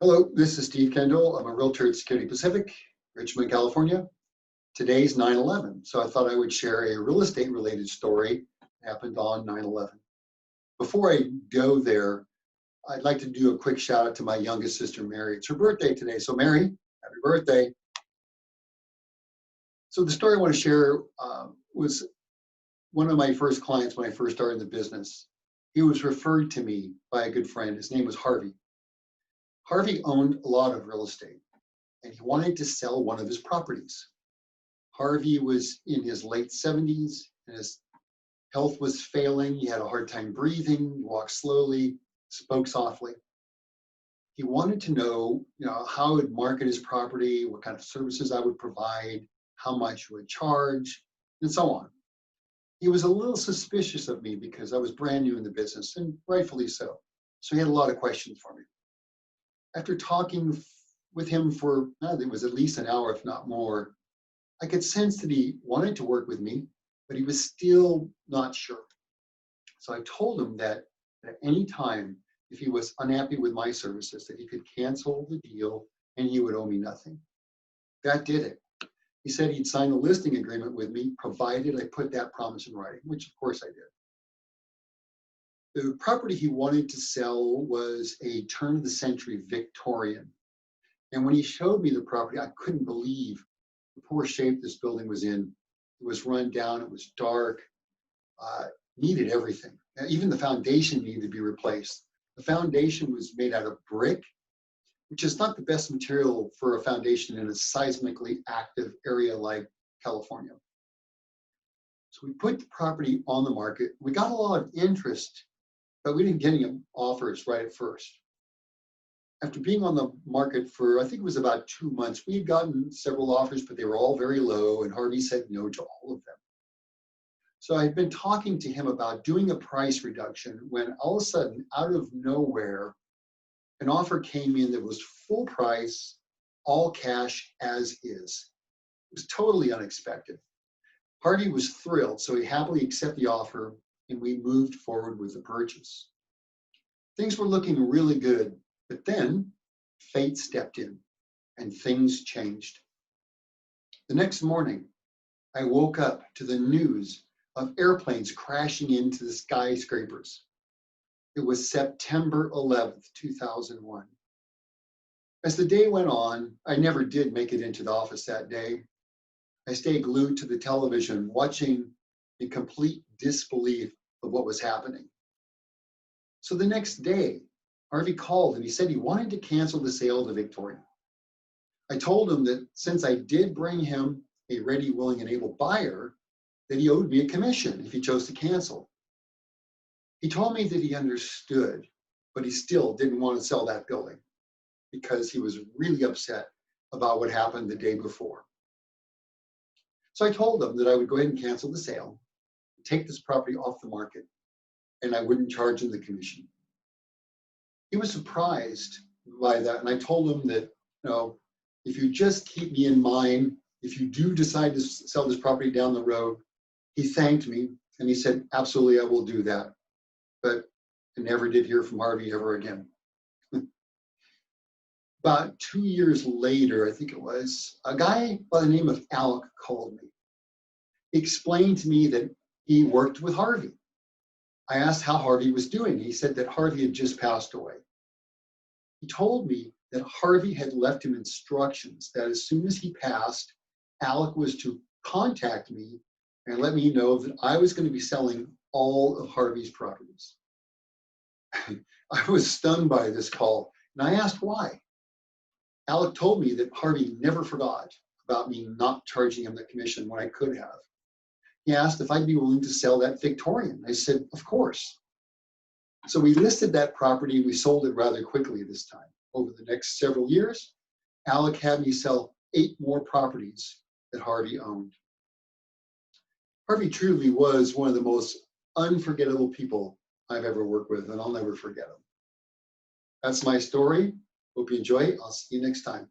Hello, this is Steve Kendall. I'm a realtor at Security Pacific, Richmond, California. Today's 9/11, so I thought I would share a real estate related story that happened on 9/11. Before I go there, I'd like to do a quick shout out to my youngest sister, Mary. It's her birthday today, so Mary, happy birthday. So the story I want to share was one of my first clients when I first started the business. He was referred to me by a good friend. His name was Harvey. Harvey owned a lot of real estate, and he wanted to sell one of his properties. Harvey was in his late 70s, and his health was failing. He had a hard time breathing, he walked slowly, spoke softly. He wanted to know, how I would market his property, what kind of services I would provide, how much I would charge, and so on. He was a little suspicious of me because I was brand new in the business, and rightfully so. So he had a lot of questions for me. After talking with him for, it was at least an hour, if not more, I could sense that he wanted to work with me, but he was still not sure. So I told him that at any time, if he was unhappy with my services, that he could cancel the deal and he would owe me nothing. That did it. He said he'd sign a listing agreement with me, provided I put that promise in writing, which of course I did. The property he wanted to sell was a turn-of-the-century Victorian. And when he showed me the property, I couldn't believe the poor shape this building was in. It was run down, it was dark, needed everything. Even the foundation needed to be replaced. The foundation was made out of brick, which is not the best material for a foundation in a seismically active area like California. So we put the property on the market. We got a lot of interest, but we didn't get any offers right at first. After being on the market for, I think it was about 2 months, we had gotten several offers, but they were all very low, and Harvey said no to all of them. So I had been talking to him about doing a price reduction when all of a sudden, out of nowhere, an offer came in that was full price, all cash as is. It was totally unexpected. Harvey was thrilled, so he happily accepted the offer, and we moved forward with the purchase. Things were looking really good, but then fate stepped in and things changed. The next morning, I woke up to the news of airplanes crashing into the skyscrapers. It was September 11th, 2001. As the day went on, I never did make it into the office that day. I stayed glued to the television, watching in complete disbelief of what was happening. So the next day, Harvey called and he said he wanted to cancel the sale of the Victorian. I told him that since I did bring him a ready, willing, and able buyer, that he owed me a commission if he chose to cancel. He told me that he understood, but he still didn't want to sell that building because he was really upset about what happened the day before. So I told him that I would go ahead and cancel the sale, take this property off the market, and I wouldn't charge him the commission. He was surprised by that, and I told him that, if you just keep me in mind, if you do decide to sell this property down the road. He thanked me, and he said, absolutely, I will do that. But I never did hear from Harvey ever again. About 2 years later, I think it was, a guy by the name of Alec called me. He explained to me that he worked with Harvey. I asked how Harvey was doing. He said that Harvey had just passed away. He told me that Harvey had left him instructions that as soon as he passed, Alec was to contact me and let me know that I was going to be selling all of Harvey's properties. I was stunned by this call, and I asked why. Alec told me that Harvey never forgot about me not charging him the commission when I could have. He asked if I'd be willing to sell that Victorian. I said, of course. So we listed that property. We sold it rather quickly this time. Over the next several years, Alec had me sell 8 more properties that Harvey owned. Harvey truly was one of the most unforgettable people I've ever worked with, and I'll never forget him. That's my story. Hope you enjoy it. I'll see you next time.